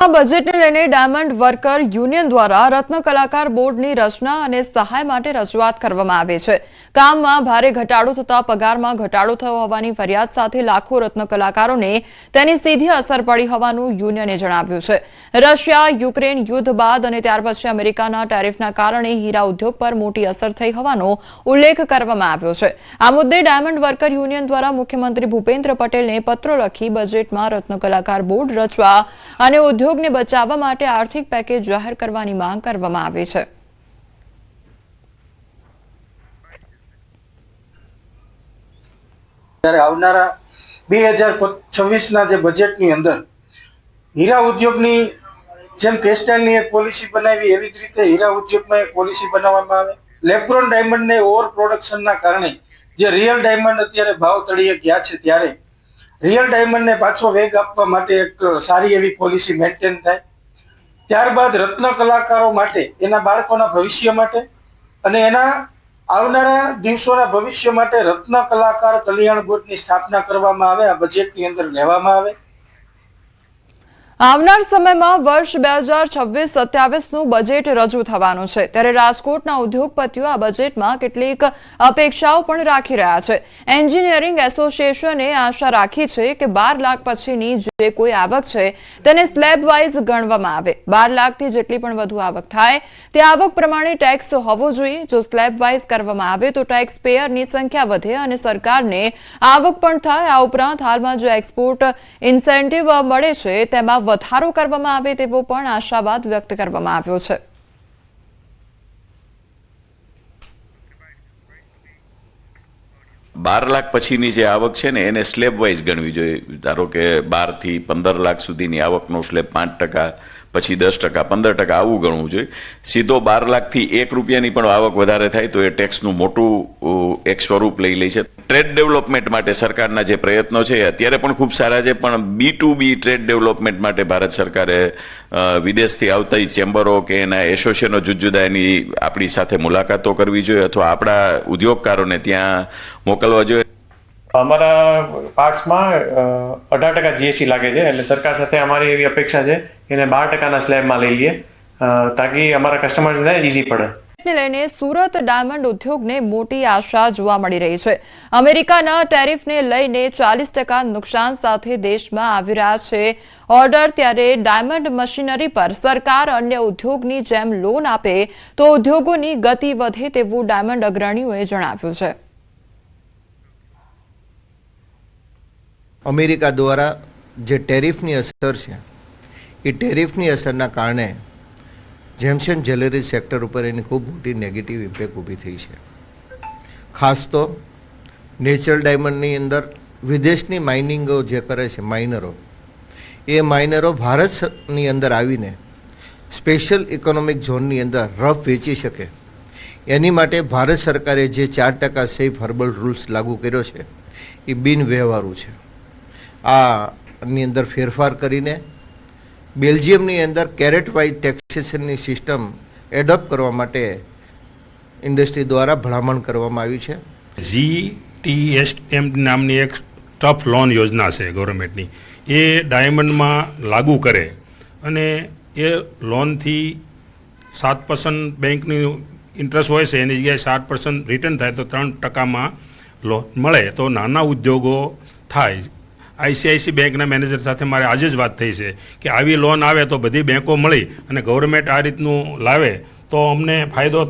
બજેટને લઈને diamond worker union દ્વારા રત્ન કલાકાર બોર્ડની રચના અને સહાય માટે રજૂઆત કરવામાં આવી છે। કામમાં ભારે ઘટાડો થતા પગારમાં ઘટાડો થયો હોવાની ફરિયાદ સાથે લાખો રત્ન કલાકારોને તેની સીધી અસર પડી હોવાનું યુનિયને જણાવ્યું છે। રશિયા યુક્રેન યુદ્ધ બાદ અને ત્યાર પછી અમેરિકાના ટેરિફના કારણે હીરા ઉદ્યોગ પર મોટી અસર થઈ હોવાનો ઉલ્લેખ કરવામાં આવ્યો છે। આ મુદ્દે ડાયમંડ વર્કર યુનિયન દ્વારા મુખ્યમંત્રી ભૂપેન્દ્ર પટેલને પત્ર લખી બજેટમાં રત્ન કલાકાર બોર્ડ રચવા અને ઉદ્યોગને બચાવવા માટે આર્થિક પેકેજ જાહેર કરવાની માંગ કરવામાં આવી છે। ત્યારે આવનારા 2026ના જે બજેટની અંદર હીરા ઉદ્યોગની જેમ ટેક્સટાઇલની એક પોલિસી બનાવી એવી જ રીતે હીરા ઉદ્યોગમાં એક પોલિસી બનાવવામાં આવે। લેબ્રોન ડાયમંડને ઓવર પ્રોડક્શનના કારણે જે રિયલ ડાયમંડ અત્યારે ભાવ તળિયે ગયા છે ત્યારે રિયલ ડાયમંડને પાછો વેગ આપવા માટે એક સારી એવી પોલિસી મેન્ટેન થાય। ત્યારબાદ રત્ન કલાકારો માટે એના બાળકોના ભવિષ્ય માટે અને એના આવનારા દિવસોના ભવિષ્ય માટે રત્ન કલાકાર કલ્યાણ બોર્ડની સ્થાપના કરવામાં આવે। આ બજેટની અંદર લેવામાં આવે। આવનાર સમયમાં વર્ષ 2026-27નું બજેટ રજૂ થવાનું છે ત્યારે રાજકોટના ઉદ્યોગપતિઓ આ બજેટમાં કેટલીક અપેક્ષાઓ પણ રાખી રહ્યા છે। એન્જિનિયરિંગ એસોસિએશને આશા રાખી છે કે 12 લાખ પછીની જે કોઈ આવક છે તેને સ્લેબ વાઇઝ ગણવામાં આવે। 12 લાખથી જેટલી પણ વધુ આવક થાય તે આવક પ્રમાણે ટેક્સ હોવો જોઈએ। જો સ્લેબ વાઇઝ કરવામાં આવે તો ટેક્સ પેયરની સંખ્યા વધે અને સરકારને આવક પણ થાય। આ ઉપરાંત હાલમાં જે એક્સપોર્ટ ઇન્સેન્ટિવ મળે છે તેમાં વધારો કરવામાં આવે તેવો પણ આશાવાદ વ્યક્ત કરવામાં આવ્યો છે। બાર લાખ પછીની જે આવક છે ને એને સ્લેબ વાઇઝ ગણવી જોઈએ। ધારો કે 12 થી 15 લાખ સુધીની આવકનો સ્લેબ 5%, પછી 10%, 15% આવું ગણવું જોઈએ। સીધો 12 લાખથી 1 રૂપિયાની પણ આવક વધારે થાય તો એ ટેક્સનું મોટું એક સ્વરૂપ લઈ લે છે। ટ્રેડ ડેવલપમેન્ટ માટે સરકારના જે પ્રયત્નો છે અત્યારે પણ ખૂબ સારા છે, પણ B2B ટ્રેડ ડેવલપમેન્ટ માટે ભારત સરકારે વિદેશથી આવતા ચેમ્બરો કે એના એસોસિએશનો જુદા એની આપણી સાથે મુલાકાતો કરવી જોઈએ અથવા આપણા ઉદ્યોગકારોને ત્યાં મોકલવા જોઈએ। અમારા પાર્ટ્સમાં 18% GST લાગે છે એટલે સરકાર સાથે અમારી એવી અપેક્ષા છે કે એને 12%ના સ્લેબમાં લઈ લઈએ તાકી અમારા કસ્ટમર્સને ઈઝી પડે। ને લઈને સુરત ડાયમંડ ઉદ્યોગને મોટી આશા જોવા મળી રહી છે। અમેરિકાના ટેરિફને લઈને 40% નુકસાન સાથે દેશમાં આવી રહ્યા છે ઓર્ડર, ત્યારે ડાયમંડ મશીનરી પર સરકાર અન્ય ઉદ્યોગની જેમ લોન આપે તો ઉદ્યોગોની ગતિ વધે તેવું ડાયમંડ અગ્રણીઓએ જણાવ્યું છે। અમેરિકા દ્વારા જે ટેરિફની અસર છે એ ટેરિફની અસરના કારણે જેમ્સ એન્ડ જ્વેલરી સેક્ટર ઉપર એની ખૂબ મોટી નેગેટિવ ઇમ્પેક્ટ ઊભી થઈ છે। ખાસ તો નેચરલ ડાયમંડની અંદર વિદેશની માઇનિંગો જે કરે છે માઇનરો, એ માઇનરો ભારતની અંદર આવીને સ્પેશિયલ ઇકોનોમિક ઝોનની અંદર રફ વેચી શકે એની માટે ભારત સરકારે જે 4% સેફ હર્બલ રૂલ્સ લાગુ કર્યો છે એ બિન વ્યવહારુ છે। આની અંદર ફેરફાર કરીને બેલ્જિયમની અંદર કેરેટ વાઇઝ ટેક્સેશનની સિસ્ટમ એડોપ્ટ કરવા માટે ઇન્ડસ્ટ્રી દ્વારા ભલામણ કરવામાં આવી છે। GTSM નામની એક ટફ લોન યોજના છે ગવર્મેન્ટની, એ ડાયમંડમાં લાગુ કરે અને એ લોનથી 7% બેંકની ઇન્ટરેસ્ટ હોય છે એની જગ્યાએ 7% રિટર્ન થાય તો 3%માં લોન મળે તો નાના ઉદ્યોગો થાય। ICICI બેંકના મેનેજર સાથે મારે આજે જ વાત થઈ છે કે આવી લોન આવે તો બધી બેંકો મળી અને ગવર્મેન્ટ આ રીતનું લાવે તો અમને ફાયદો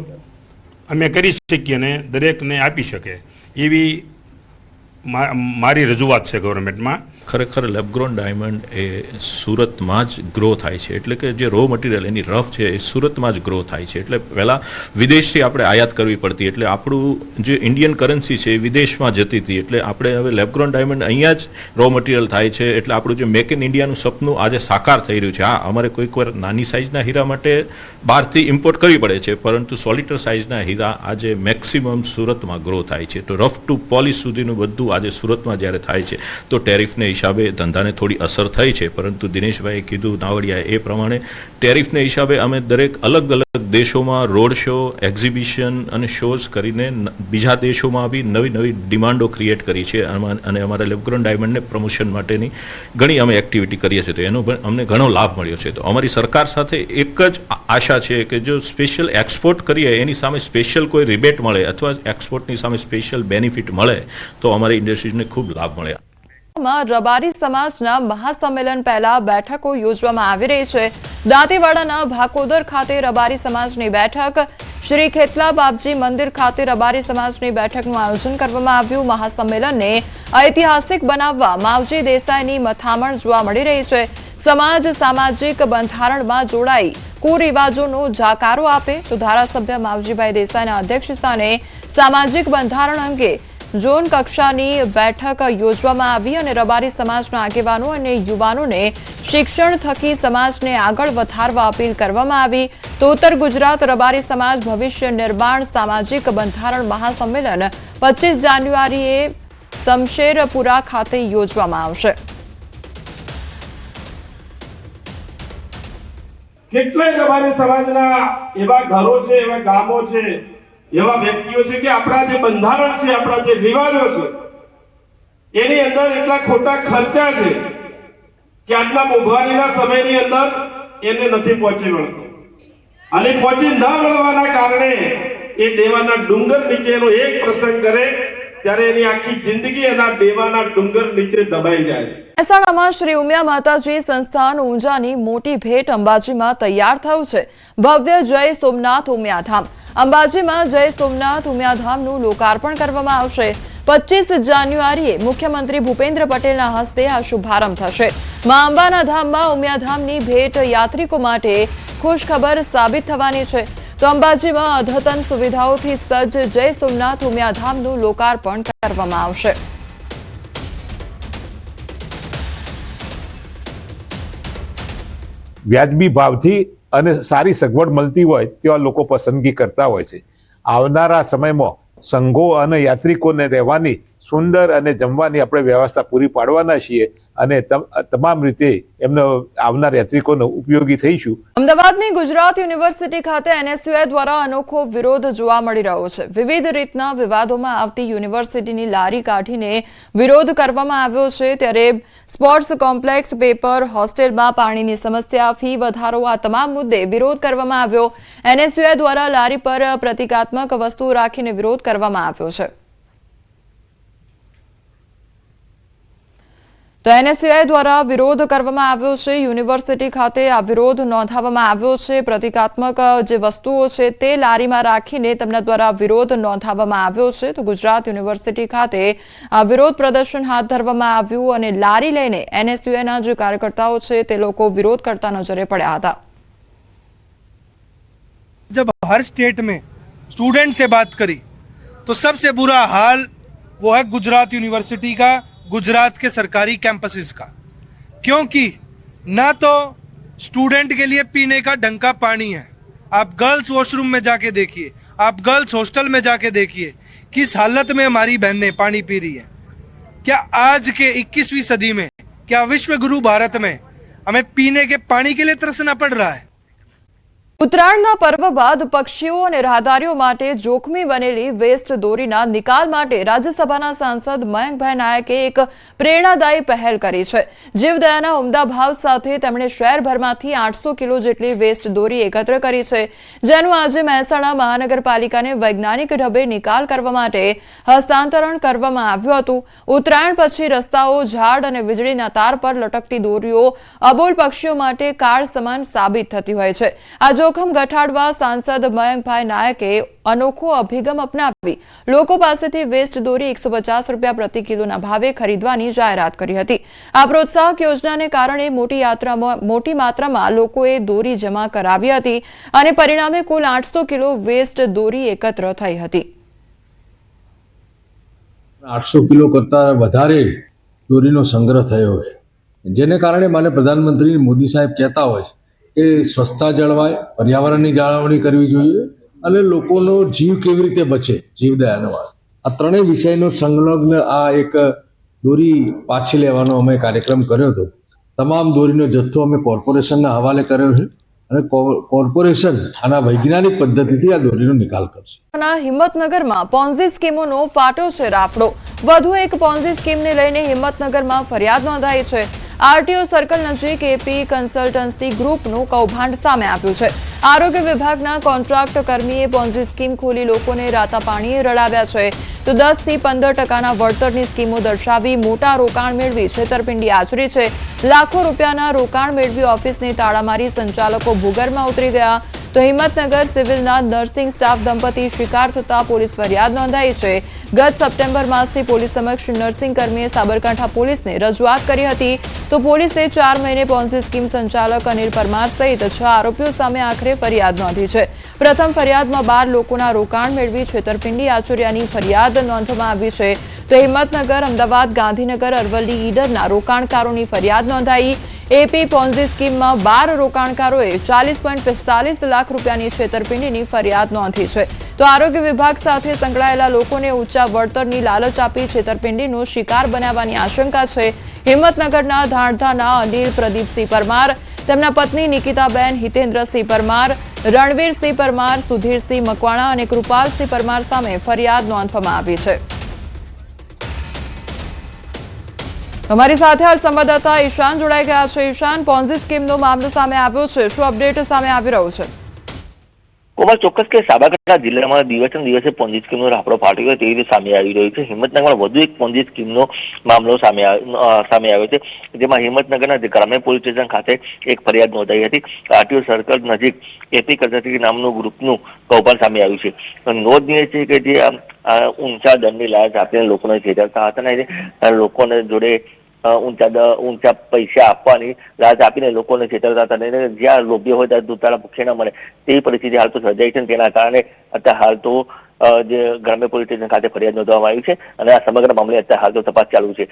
અમે કરી શકીએ અને દરેકને આપી શકે એવી મારી રજૂઆત છે ગવર્મેન્ટમાં। ખરેખર લેબગ્રોન ડાયમંડ એ સુરતમાં જ ગ્રો થાય છે, એટલે કે જે રો મટીરિયલ એની રફ છે એ સુરતમાં જ ગ્રો થાય છે। એટલે પહેલાં વિદેશથી આપણે આયાત કરવી પડતી, એટલે આપણું જે ઇન્ડિયન કરન્સી છે એ વિદેશમાં જતી હતી, એટલે આપણે હવે લેબગ્રોન ડાયમંડ અહીંયા જ રો મટીરિયલ થાય છે। એટલે આપણું જે મેક ઇન ઇન્ડિયાનું સપનું આજે સાકાર થઈ રહ્યું છે। હા, અમારે કોઈક વાર નાની સાઇઝના હીરા માટે બહારથી ઇમ્પોર્ટ કરવી પડે છે, પરંતુ સોલિટર સાઇઝના હીરા આજે મેક્સિમમ સુરતમાં ગ્રો થાય છે। તો રફ ટુ પોલિશ સુધીનું બધું આજે સુરતમાં જ્યારે થાય છે તો ટેરિફને હિસાબે ધંધાને થોડી અસર થઈ છે, પરંતુ દિનેશભાઈએ કીધું નાવડિયા એ પ્રમાણે ટેરિફને હિસાબે અમે દરેક અલગ અલગ દેશોમાં રોડ શો, એક્ઝિબિશન અને શોઝ કરીને બીજા દેશોમાં બી નવી નવી ડિમાન્ડો ક્રિએટ કરી છે અને અમારા લેબગ્રોન ડાયમંડને પ્રમોશન માટેની ઘણી અમે એક્ટિવિટી કરીએ છીએ, તો એનો પણ અમને ઘણો લાભ મળ્યો છે. તો અમારી સરકાર સાથે એક જ આશા છે કે જો સ્પેશિયલ એક્સપોર્ટ કરીએ એની સામે સ્પેશિયલ કોઈ રિબેટ મળે અથવા એક્સપોર્ટની સામે સ્પેશિયલ બેનિફિટ મળે તો અમારી ઇન્ડસ્ટ્રીઝને ખૂબ લાભ મળે. રબારી સમાજના મહાસંમેલન પહેલા બેઠકો યોજવામાં આવી રહી છે. દાંતીવાડાના ભાકોદર ખાતે રબારી સમાજની બેઠક, શ્રી ખેતલા બાપજી મંદિર ખાતે રબારી સમાજની બેઠકનું આયોજન કરવામાં આવ્યું. મહાસંમેલનને ઐતિહાસિક બનાવવા માવજી દેસાઈની મથામણ જોવા મળી રહી છે. સમાજ સામાજિક બંધારણમાં જોડાઈ કુરિવાજોનો જાકારો આપે તો ધારાસભ્ય માવજીભાઈ દેસાઈના અધ્યક્ષસ્થાને સામાજિક બંધારણ અંગે ઝોન કક્ષાની બેઠક યોજવામાં આવી અને રબારી સમાજના આગેવાનો અને યુવાનોને શિક્ષણ થકી સમાજને આગળ વધારવા અપીલ કરવામાં આવી. તો ઉત્તર ગુજરાત રબારી સમાજ ભવિષ્ય નિર્માણ સામાજિક બંધારણ મહાસંમેલન 25 જાન્યુઆરીએ શમશેરપુરા ખાતે યોજવામાં આવશે. કેટલાય રબારી સમાજના એવા ઘરો છે, એવા ગામો છે, એવા વ્યક્તિઓ છે કે આપણા જે બંધારણ છે, આપણા જે રિવાજો છે એની અંદર એટલા ખોટા ખર્ચા છે કે આટલા મોંઘવારીના સમયની અંદર એને નથી પહોંચી વળતો, અને પહોંચી ન વળવાના કારણે એ દેવાના ડુંગર નીચેનો એક પ્રસંગ કરે ત્યારે એની આખી જિંદગી એના દેવાના ડુંગર નીચે દબાઈ જાય છે. મહેસાણામાં શ્રી ઉમિયા માતાજી સંસ્થાન ઊંઝાની મોટી ભેટ અંબાજીમાં તૈયાર થયું છે. ભવ્ય જય સોમનાથ ઉમિયાધામ. અંબાજીમાં જય સોમનાથ ઉમિયાધામનું લોકાર્પણ કરવામાં આવશે. 25 જાન્યુઆરીએ મુખ્યમંત્રી ભૂપેન્દ્ર પટેલના હસ્તે આ શુભારંભ થશે. મા અંબાના ધામમાં ઉમિયાધામની ભેટ યાત્રિકો માટે ખુશખબર સાબિત થવાની છે. તો અંબાજીમાં અદ્યતન સુવિધાઓથી સજ્જ જય સોમનાથ ઉમિયાધામનું લોકાર્પણ કરવામાં આવશે. વ્યાજબી ભાવથી અને સારી સગવડ મળતી હોય તેવા લોકો પસંદગી કરતા હોય છે. આવનારા સમયમાં સંઘો અને યાત્રિકોને રહેવાની સુંદર અને જમવાની આપણે વ્યવસ્થા પૂરી પાડવાના છીએ અને તમામ રીતે એમને આવનાર યાત્રિકોને ઉપયોગી થઈશું. અમદાવાદની ગુજરાત યુનિવર્સિટી ખાતે NSUI દ્વારા અનોખો વિરોધ જોવા મળી રહ્યો છે. વિવિધ રીતના વિવાદોમાં આવતી યુનિવર્સિટીની લારી કાઢીને વિરોધ કરવામાં આવ્યો છે. ત્યારે સ્પોર્ટ્સ કોમ્પ્લેક્સ, પેપર, હોસ્ટેલમાં પાણીની સમસ્યા, ફી વધારો, આ તમામ મુદ્દે વિરોધ કરવામાં આવ્યો. NSUI દ્વારા લારી પર પ્રતિકાત્મક વસ્તુઓ રાખીને વિરોધ કરવામાં આવ્યો છે. તો NSUI દ્વારા વિરોધ કરવામાં આવ્યો છે. યુનિવર્સિટી ખાતે આ વિરોધ નોંધાવવામાં આવ્યો છે. પ્રતિકાત્મક જે વસ્તુઓ છે તે લારીમાં રાખીને તેમના દ્વારા વિરોધ નોંધાવવામાં આવ્યો છે. તો ગુજરાત યુનિવર્સિટી ખાતે આ વિરોધ પ્રદર્શન હાથ ધરવામાં આવ્યું અને લારી લઈને NSUIના જે કાર્યકર્તાઓ છે તે લોકો વિરોધ કરતા નજરે પડ્યા હતા. जब हर स्टेट में स्टूडेंट से बात करी तो सबसे बुरा हाल वो है गुजरात यूनिवर्सिटी का, गुजरात के सरकारी कैंपसेस का, क्योंकि ना तो स्टूडेंट के लिए पीने का ढंग का पानी है. आप गर्ल्स वॉशरूम में जाके देखिए, आप गर्ल्स हॉस्टल में जाके देखिए किस हालत में हमारी बहनें पानी पी रही हैं. क्या आज के 21वीं सदी में, क्या विश्व गुरु भारत में हमें पीने के पानी के लिए तरसना पड़ रहा है? ઉત્તરાયણના પર્વ બાદ પક્ષીઓ અને રાહદારીઓ માટે જોખમી બનેલી વેસ્ટ દોરીના નિકાલ માટે રાજ્યસભાના સાંસદ મયંકભાઈ નાયકે એક પ્રેરણાદાયી પહેલ કરી છે. જીવદયાના ઉમદા ભાવ સાથે તેમણે શહેરભરમાંથી 800 કિલો જેટલી વેસ્ટ દોરી એકત્ર કરી છે, જેનું આજે મહેસાણા મહાનગરપાલિકાને વૈજ્ઞાનિક ઢબે નિકાલ કરવા માટે હસ્તાંતરણ કરવામાં આવ્યું હતું. ઉત્તરાયણ પછી રસ્તાઓ, ઝાડ અને વીજળીના તાર પર લટકતી દોરીઓ અબોલ પક્ષીઓ માટે કાળ સમાન સાબિત થતી હોય છે. આ જોખમ ઘટાડવા સાંસદ મયંકભાઈ નાયકે અનોખો અભિગમ અપનાવી લોકો પાસેથી વેસ્ટ દોરી 150 રૂપિયા પ્રતિ કિલોના ભાવે ખરીદવાની જાહેરાત કરી હતી. આ પ્રોત્સાહક યોજનાને કારણે મોટી માત્રામાં લોકોએ દોરી જમા કરાવી હતી અને પરિણામે કુલ 800 કિલો વેસ્ટ દોરી એકત્ર થઈ હતી. 800 કિલો કરતા વધારે દોરીનો સંગ્રહ થયો છે, જેને કારણે માનનીય પ્રધાનમંત્રી મોદી સાહેબ કહેતા હોય છે કે સ્વચ્છતા જળવાય, પર્યાવરણની જાળવણી કરવી જોઈએ અને લોકોનો જીવ કેવી રીતે બચે, જીવદયાનો. આ ત્રણેય વિષયનો સંલગ્ન આ એક દોરી પાછી લેવાનો અમે કાર્યક્રમ કર્યો હતો. તમામ દોરીનો જથ્થો અમે કોર્પોરેશનના હવાલે કર્યો છે અને કોર્પોરેશન આના વૈજ્ઞાનિક પદ્ધતિથી આ દોરીનો નિકાલ કરશે. હિંમતનગરમાં પોન્ઝી સ્કીમોનો ફાટ્યો છે રાફડો. વધુ એક પોન્ઝી સ્કીમને લઈને હિંમતનગરમાં ફરિયાદ નોંધાઈ છે. આરટીઓ સર્કલ નજીક એપી કન્સલ્ટન્સી ગ્રુપનું કૌભાંડ સામે આવ્યું છે. આરોગ્ય વિભાગના કોન્ટ્રાક્ટ કર્મીએ પોન્ઝી સ્કીમ ખોલી લોકોને રાતા પાણીએ રડાવ્યા છે. તો 10 થી 15% વળતરની સ્કીમો દર્શાવી મોટા રોકાણ મેળવી છેતરપિંડી આચરી છે. લાખો રૂપિયાના રોકાણ મેળવી ઓફિસને તાળા મારી સંચાલકો ભૂગર્ભમાં ઉતરી ગયા. તો હિંમતનગર સિવિલના નર્સિંગ સ્ટાફ દંપતી શિકાર થતા પોલીસ ફરિયાદ નોંધાઈ છે. ગત સપ્ટેમ્બર માસથી પોલીસ સમક્ષ નર્સિંગ કર્મીએ સાબરકાંઠા પોલીસને રજૂઆત કરી હતી. તો પોલીસે 4 મહિને પોન્ઝી સ્કીમ સંચાલક અનિલ પરમાર સહિત 6 આરોપીઓ સામે આખરે ફરિયાદ નોંધી છે. પ્રથમ ફરિયાદમાં 12 લોકોના રોકાણ મેળવી છેતરપિંડી આચર્યાની ફરિયાદ નોંધવામાં આવી છે. તો હિંમતનગર, અમદાવાદ, ગાંધીનગર, અરવલ્લી, ઈડરના રોકાણકારોની ફરિયાદ નોંધાઈ. એપી પોન્ઝી સ્કીમમાં 12 રોકાણકારોએ 40.45 લાખ રૂપિયાની છેતરપિંડીની ફરિયાદ નોંધી છે. તો આરોગ્ય વિભાગ સાથે સંકળાયેલા લોકોને ઊંચા વળતરની લાલચ આપી છેતરપિંડીનો શિકાર બનાવવાની આશંકા છે. હિંમતનગરના ધાણધાના અનિલ પ્રદીપસિંહ પરમાર, તેમના પત્ની નિકિતાબેન હિતેન્દ્રસિંહ પરમાર, રણવીરસિંહ પરમાર, સુધીરસિંહ મકવાણા અને કૃપાલસિંહ પરમાર સામે ફરિયાદ નોંધવામાં આવી છે. તમારી સાથે હાલ સંવાદદાતા ઈશાન જોડાઈ ગયા છે. ઈશાન, પોન્ઝી સ્કીમનો મામલો સામે આવ્યો છે, શું અપડેટ સામે આવી રહ્યો છે? કોમલ, ચોક્કસ કે સાબરકાંઠા જિલ્લામાં દિવસે દિવસે પોન્ઝી સ્કીમનો રાફડો ફાટ્યો તેવી રીતે સામે આવી રહ્યું છે. હિંમતનગરમાં વધુ એક પોન્ઝી સ્કીમનો મામલો સામે આવ્યો છે, જેમાં હિંમતનગરના ગ્રામ્ય પોલીસ સ્ટેશન ખાતે એક ફરિયાદ નોંધાઈ હતી. આરટીઓ સર્કલ નજીક એપી કન્સલ્ટન્સી નામનું ગ્રુપનું કૌભાંડ સામે આવ્યું છે. નોંધનીય છે કે જે ઊંચા દંડની લાલચ આપીને લોકોને છેતરતા હતા ને લોકોને જોડે ઊંચા પૈસા આપવાની લાલચ આપીને લોકોને છેતરતા હતા ને જ્યાં લોભ્ય હોય ત્યાં દૂતાળા ભૂખે ન મળે તેવી પરિસ્થિતિ હાલ તો સર્જાઈ છે. તેના કારણે અત્યારે હાલ તો જે ગ્રામ્ય પોલીસ સ્ટેશન ખાતે ફરિયાદ નોંધવામાં આવી છે અને આ સમગ્ર મામલે અત્યારે હાલ તો તપાસ ચાલુ છે.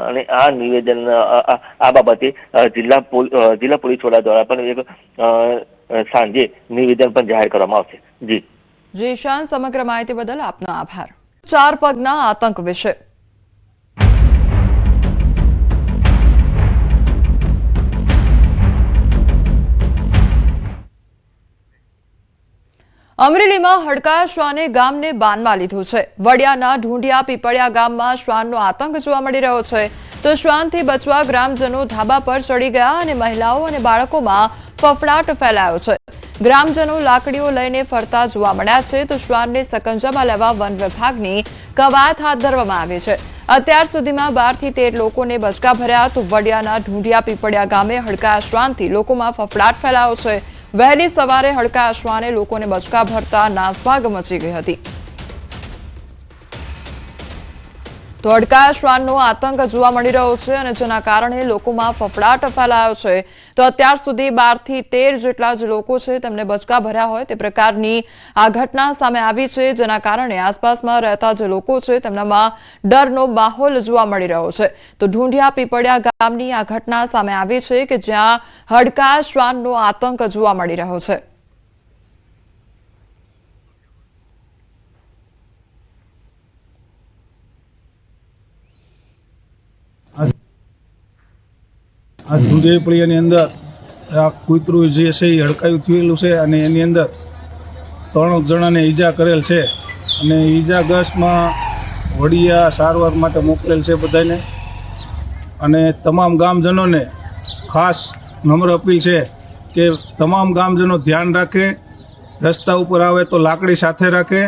અને આ નિવેદન આ બાબતે જિલ્લા પોલીસ વડા દ્વારા પણ એક સાંજે નિવેદન પણ જાહેર કરવામાં આવશે. જી શાન, સમગ્ર માહિતી બદલ આપનો આભાર. 4 પગના આતંક વિશે અમરેલીમાં હડકાયા શ્વાને ગામને બાનમાં લીધું છે. વડિયાના ઢૂંઢિયા પીપળિયા ગામમાં શ્વાનનો આતંક જોવા મળી રહ્યો છે. તો શ્વાનથી બચવા ગ્રામજનો ધાબા પર ચડી ગયા અને મહિલાઓ અને બાળકોમાં ફફડાટ ફેલાયો છે. ગ્રામજનો લાકડીઓ લઈને ફરતા જોવા મળ્યા છે. તો શ્વાનને સકંજામાં લેવા વન વિભાગની કવાયત હાથ ધરવામાં આવી છે. અત્યાર સુધીમાં 12 થી 13 લોકોને બચકા ભર્યા. તો વડિયાના ઢૂંઢિયા પીપળિયા ગામે હડકાયા શ્વાનથી લોકોમાં ફફડાટ ફેલાયો છે. વહેલી સવારે હડકાયા શ્વાને લોકોને બચકા ભરતા નાસભાગ મચી ગઈ હતી. તો હડકાયા શ્વાનનો આતંક જોવા મળી રહ્યો છે અને જેના કારણે લોકોમાં ફફડાટ ફેલાયો છે. તો અત્યાર સુધી 12 થી 13 જેટલા જ લોકો છે તેમને બચકા ભર્યા હોય તે પ્રકારની આ ઘટના સામે આવી છે, જેના કારણે આસપાસમાં રહેતા જે લોકો છે તેમનામાં ડરનો માહોલ જોવા મળી રહ્યો છે. તો ઢૂંઢિયા પીપળિયા ગામની આ ઘટના સામે આવી છે કે જ્યાં હડકાયા શ્વાનનો આતંક જોવા મળી રહ્યો છે. આ ઢૂંઢિયાપળિયાની અંદર આ કૂતરું જે છે એ હડકાયું થયેલું છે અને એની અંદર 3 જણાને ઈજા કરેલ છે અને ઈજાગ્રસ્તમાં વડિયા સારવાર માટે મોકલેલ છે બધાને. અને તમામ ગામજનોને ખાસ નમ્ર અપીલ છે કે તમામ ગામજનો ધ્યાન રાખે, રસ્તા ઉપર આવે તો લાકડી સાથે રાખે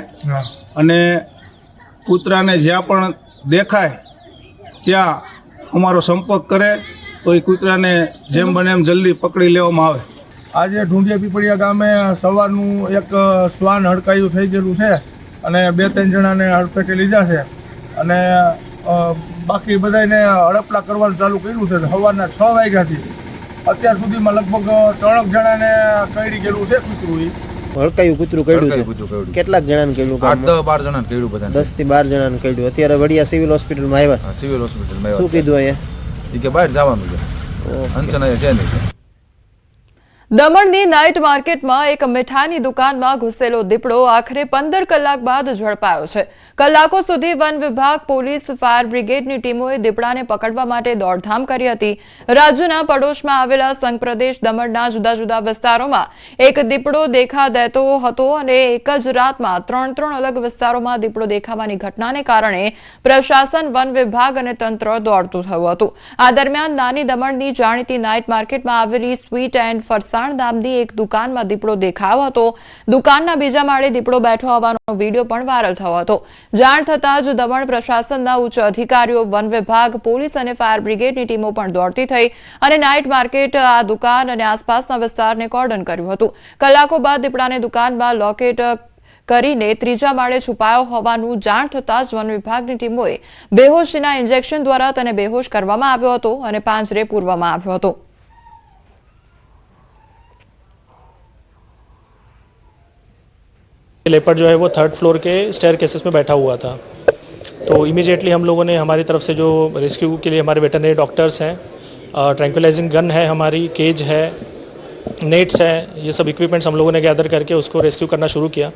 અને કૂતરાને જ્યાં પણ દેખાય ત્યાં અમારો સંપર્ક કરે તો એ કૂતરાને જેમ બને એમ જલ્દી પકડી લેવામાં આવે. આજે ઢૂંઢિયા પીપળિયા ગામે સવારનું એક શ્વાન હડકાયું થઈ ગયેલું છે અને 2-3 જણાને હડફેટે લીધા છે અને બાકી બધાને હડપલા કરવાનું ચાલુ કર્યું છે. સવારના 6 વાગ્યાથી અત્યાર સુધીમાં લગભગ 3 જણાને કરડી ગયેલું છે કૂતરું. હડકાયું કૂતરું કર્યું. કેટલાક જણાને કર્યું? 8-12 જણાને કર્યું. બધા 10 થી 12 જણાને કર્યું. અત્યારે વડિયા સિવિલ હોસ્પિટલમાં આવ્યા. સિવિલ હોસ્પિટલમાં શું કીધું અહીંયા? કે બહાર જવાનું છે, અંચના છે નહીં. દમણની નાઇટ માર્કેટમાં એક મીઠાઈની દુકાનમાં ઘૂસેલો દીપડો આખરે 15 કલાક બાદ ઝડપાયો છે. કલાકો સુધી વન વિભાગ, પોલીસ, ફાયર બ્રિગેડની ટીમોએ દીપડાને પકડવા માટે દોડધામ કરી હતી. રાજ્યના પડોશમાં આવેલા સંઘ પ્રદેશ દમણના જુદા જુદા વિસ્તારોમાં એક દીપડો દેખા દેતો હતો અને એક જ રાતમાં ત્રણ અલગ વિસ્તારોમાં દીપડો દેખાવાની ઘટનાને કારણે પ્રશાસન, વન વિભાગ અને તંત્ર દોડતું થયું હતું. આ દરમિયાન નાની દમણની જાણીતી નાઇટ માર્કેટમાં આવેલી સ્વીટ એન્ડ ફરસાણ નામની એક દુકાનમાં દીપડો દેખાયો હતો. દુકાનના બીજા માળે દીપડો બેઠો હોવાનો વિડીયો પણ વાયરલ થયો હતો. જાણ થતાં જ દમણ પ્રશાસનના ઉચ્ચ અધિકારીઓ, વન વિભાગ, પોલીસ અને ફાયર બ્રિગેડની ટીમો પણ દોડતી થઈ અને નાઇટ માર્કેટ, આ દુકાન અને આસપાસના વિસ્તારને કોર્ડન કર્યું હતું. કલાકો બાદ દીપડાને દુકાનમાં લોકેટ કરીને ત્રીજા માળે છુપાયો હોવાનું જાણ થતાં જ વન વિભાગની ટીમોએ બેહોશીના ઇન્જેક્શન દ્વારા તેને બેહોશ કરવામાં આવ્યો હતો અને પાંજરે પૂરવામાં આવ્યો હતો. लेपर्ड जो है वो 3rd फ्लोर के स्टेयर केसेस में बैठा हुआ था. तो इमीडिएटली हम लोगों ने हमारी तरफ से जो रेस्क्यू के लिए हमारे वेटरनरी डॉक्टर्स हैं, ट्रैंक्विलाइजिंग गन है, हमारी केज है, नेट्स है, ये सब इक्विपमेंट्स हम लोगों ने गैदर करके उसको रेस्क्यू करना शुरू किया.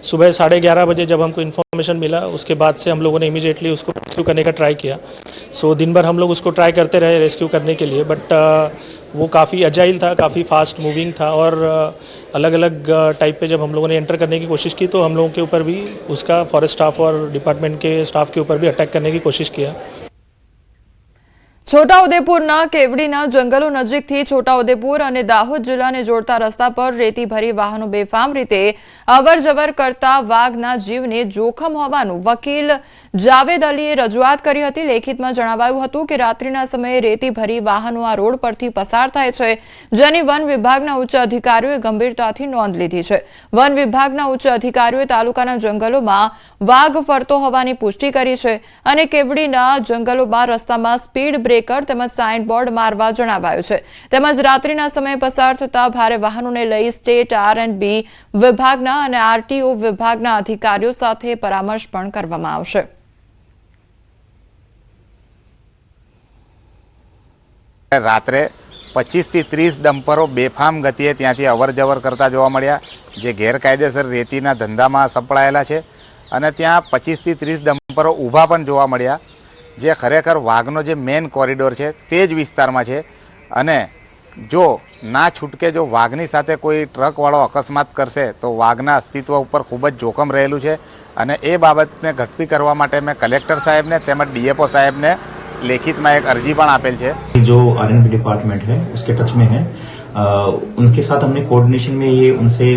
सुबह 11:30 बजे जब हमको इन्फॉर्मेशन मिला, उसके बाद से हम लोगों ने इमीडिएटली उसको रेस्क्यू करने का ट्राई किया. सो दिन भर हम लोग उसको ट्राई करते रहे रेस्क्यू करने के लिए, बट वो काफ़ी अजाइल था, काफ़ी फास्ट मूविंग था और अलग अलग टाइप पे जब हम लोगों ने एंटर करने की कोशिश की तो हम लोगों के ऊपर भी उसका फॉरेस्ट स्टाफ और डिपार्टमेंट के स्टाफ के ऊपर भी अटैक करने की कोशिश किया. છોટાઉદેપુરના કેવડીના જંગલો નજીકથી છોટાઉદેપુર અને દાહોદ જિલ્લાને જોડતા રસ્તા પર રેતી ભરી વાહનો બેફામ રીતે અવરજવર કરતા વાઘના જીવને જોખમ હોવાનું વકીલ જાવેદ અલીએ રજૂઆત કરી હતી. લેખિતમાં જણાવાયું હતું કે રાત્રિના સમયે રેતી ભરી વાહનો આ રોડ પરથી પસાર થાય છે, જેની વન વિભાગના ઉચ્ચ અધિકારીઓએ ગંભીરતાથી નોંધ લીધી છે. વન વિભાગના ઉચ્ચ અધિકારીઓએ તાલુકાના જંગલોમાં વાઘ ફરતો હોવાની પુષ્ટિ કરી છે અને કેવડીના જંગલોમાં રસ્તામાં સ્પીડ બ્રેકર તેમજ સાઇનબોર્ડ મારવા જણાવાયું છે. તેમજ રાત્રિના સમયે પસાર થતા ભારે વાહનોને લઈ સ્ટેટ R&B વિભાગના અને RTO વિભાગના અધિકારીઓ સાથે પરામર્શ પણ કરવામાં આવશે. રાત્રે 25 થી 30 ડમ્પરો બેફામ ગતિએ ત્યાંથી અવરજવર કરતા જોવા મળ્યા, જે ગેરકાયદેસર રેતીના ધંધામાં સંપળાયેલા છે. અને ત્યાં 25 થી 30 ડમ્પરો ઊભા પણ જોવા મળ્યા, જે ખરેખર વાઘનો જે મેઇન કોરિડોર છે તે જ વિસ્તારમાં છે. અને જો ના છૂટકે જો વાઘની સાથે કોઈ ટ્રકવાળો અકસ્માત કરશે તો વાઘના અસ્તિત્વ ઉપર ખૂબ જ જોખમ રહેલું છે. અને એ બાબતને ઘટતી કરવા માટે મેં કલેક્ટર સાહેબને તેમજ DFO સાહેબને लेखित में एक अर्जी पण आपेल है. जो R&B डिपार्टमेंट है उसके टच में है, उनके साथ हमने कोऑर्डिनेशन में ये उनसे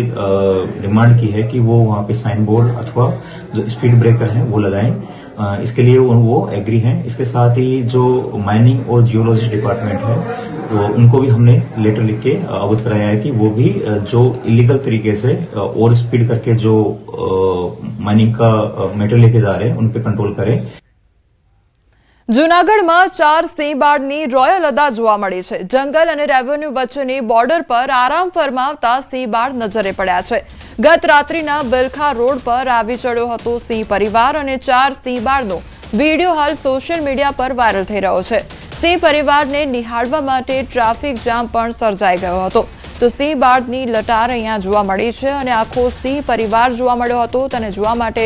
डिमांड की है कि वो वहाँ पे साइन बोर्ड अथवा जो स्पीड ब्रेकर है वो लगाएं. इसके लिए वो एग्री हैं. इसके साथ ही जो माइनिंग और जियोलॉजिस्ट डिपार्टमेंट है वो उनको भी हमने लेटर लिख के अवगत कराया है कि वो भी जो इलीगल तरीके से और स्पीड करके जो माइनिंग का मेटेरियल लेके जा रहे हैं उन पे कंट्रोल करें. જૂનાગઢમાં 4 સિંહ બાળની રોયલ અદા જોવા મળી છે. જંગલ અને રેવન્યુ વચ્ચેની બોર્ડર પર આરામ ફરમાવતા સિંહ બાળ નજરે પડ્યા છે. ગત રાત્રિના બિલખા રોડ પર આવી ચડ્યો હતો સિંહ પરિવાર અને 4 સિંહ બાળનો વિડીયો હાલ સોશિયલ મીડિયા પર વાયરલ થઈ રહ્યો છે. સિંહ પરિવારને નિહાળવા માટે ટ્રાફિક જામ પણ સર્જાઈ ગયો હતો. તો સિંહ બાળની લટાર અહીંયા જોવા મળી છે અને આખો સિંહ પરિવાર જોવા મળ્યો હતો. તેને જોવા માટે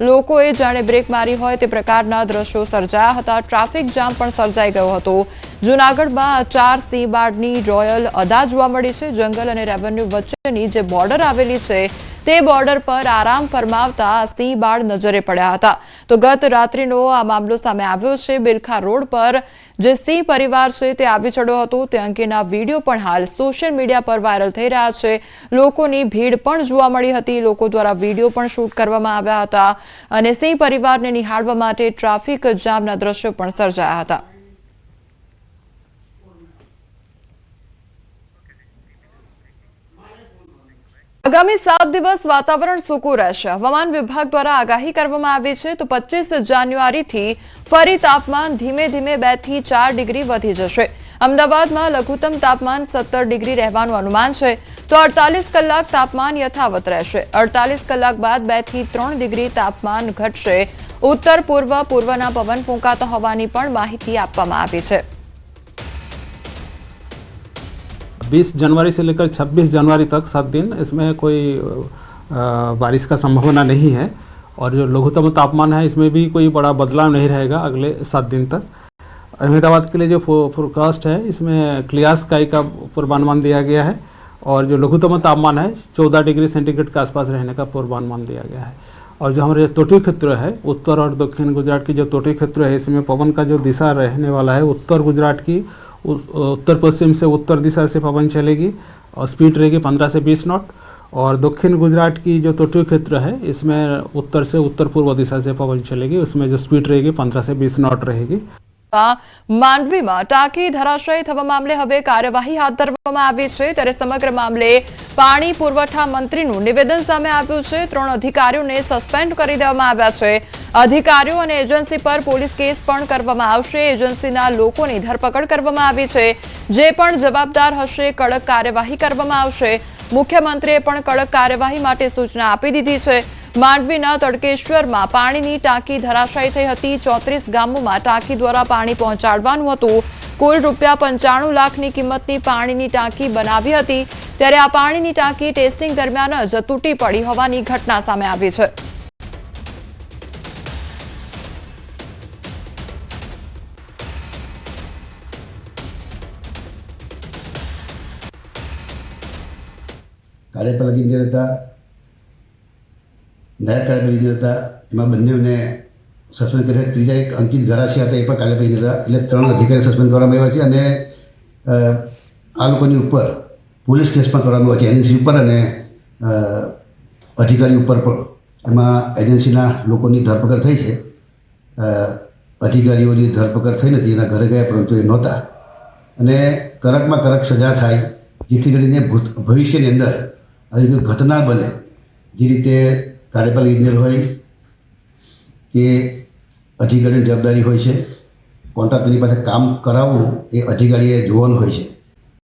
લોકોએ જાણે બ્રેક મારી હોય તે પ્રકારના દ્રશ્યો સર્જાયા હતા. ટ્રાફિક જામ પણ સર્જાઈ ગયો હતો. જૂનાગઢમાં 4 સિંહ બાળની રોયલ અદા જોવા મળી છે. જંગલ અને રેવન્યુ વચ્ચેની જે બોર્ડર આવેલી છે તે બોર્ડર પર આરામ ફરમાવતા સિંહ બાળ નજરે પડ્યા હતા. તો ગત રાત્રિનો આ મામલો સામે આવ્યો છે. બિલખા રોડ પર જે સિંહ પરિવાર છે તે આવી ચડ્યો હતો તે અંગેના વિડીયો પણ હાલ સોશિયલ મીડિયા પર વાયરલ થઈ રહ્યા છે. લોકોની ભીડ પણ જોવા મળી હતી. લોકો દ્વારા વિડીયો પણ શૂટ કરવામાં આવ્યા હતા અને સિંહ પરિવારને નિહાળવા માટે ટ્રાફિક જામના દ્રશ્યો પણ સર્જાયા હતા. આગામી 7 દિવસ વાતાવરણ સૂકું રહેશે. હવામાન વિભાગ દ્વારા આગાહી કરવામાં આવી છે. તો 25 જાન્યુઆરીથી ફરી તાપમાન ધીમે ધીમે 2 થી 4 ડિગ્રી વધી જશે. અમદાવાદમાં લઘુત્તમ તાપમાન 17 ડિગ્રી રહેવાનું અનુમાન છે. તો 48 કલાક તાપમાન યથાવત રહેશે. 48 કલાક બાદ 2 થી 3 ડિગ્રી તાપમાન ઘટશે. ઉત્તર પૂર્વના પવન ફૂંકાતા હોવાની પણ માહિતી આપવામાં આવી છે. 20 जनवरी से लेकर 26 जनवरी तक 7 दिन इसमें कोई बारिश का संभावना नहीं है और जो लघुत्तम तापमान है इसमें भी कोई बड़ा बदलाव नहीं रहेगा अगले 7 दिन तक। अहमदाबाद के लिए जो फोरकास्ट है इसमें क्लियर स्काई का पूर्वानुमान दिया गया है और जो लघुत्तम तापमान है 14 डिग्री सेंटीग्रेड के आसपास रहने का पूर्वानुमान दिया गया है। और जो हमारे तटीय क्षेत्र है उत्तर और दक्षिण गुजरात की जो तटीय क्षेत्र है इसमें पवन का जो दिशा रहने वाला है उत्तर गुजरात की उत्तर पश्चिम से उत्तर दिशा से पवन चलेगी और स्पीड रहेगी 15 से 20 नॉट। और दक्षिण गुजरात की जो तटीय क्षेत्र है इसमें उत्तर से उत्तर पूर्व दिशा से पवन चलेगी, उसमें जो स्पीड रहेगी 15 से 20 नॉट रहेगी। માંડવીમાં ટાંકી ધરાશાયી થવા મામલે હવે કાર્યવાહી હાથ ધરવામાં આવી છે, ત્યારે સમગ્ર મામલે પાણી પુરવઠા મંત્રીનું નિવેદન સામે આવ્યું છે। 3 અધિકારીઓને સસ્પેન્ડ કરી દેવામાં આવ્યા છે। અધિકારીઓ અને એજન્સી પર પોલીસ કેસ પણ કરવામાં આવશે। એજન્સીના લોકોની ધરપકડ કરવામાં આવી છે। જે પણ જવાબદાર હશે કડક કાર્યવાહી કરવામાં આવશે। મુખ્યમંત્રીએ પણ કડક કાર્યવાહી માટે સૂચના આપી દીધી છે। માંડવીના તડકેશ્વરમાં પાણીની ટાંકી ધરાશાયી થઈ હતી। 34 ગામોમાં ટાંકી દ્વારા પાણી પહોંચાડવાનું હતું। કુલ ₹95 લાખની કિંમતની પાણીની ટાંકી બનાવી હતી, ત્યારે આ પાણીની ટાંકી ટેસ્ટિંગ દરમિયાન જ તૂટી પડી હોવાની ઘટના સામે આવી છે। કાર્યપાલક ઇજનેર હતા, નાયબ કાર્યપાલક ઇજનેર હતા, એમાં બંનેને સસ્પેન્ડ કર્યા। ત્રીજા એક અંકિત ગરાસિયા હતા, એ પણ કાર્યપાલક ઇજનેર હતા। એટલે 3 અધિકારી સસ્પેન્ડ કરવામાં આવ્યા છે અને આ લોકોની ઉપર પોલીસ કેસ પણ કરવામાં આવ્યો છે એજન્સી ઉપર અને અધિકારી ઉપર પણ। એમાં એજન્સીના લોકોની ધરપકડ થઈ છે। અધિકારીઓની ધરપકડ થઈ નથી, એના ઘરે ગયા પરંતુ એ નહોતા અને કડકમાં કડક સજા થાય જેથી કરીને ભવિષ્યની અંદર આવી કોઈ ઘટના બને। જે રીતે કાર્યપાલક ઇજનેર હોય કે અધિકારીની જવાબદારી હોય છે, કોન્ટ્રાક્ટરની પાસે કામ કરાવવું એ અધિકારીએ જોવાનું હોય છે।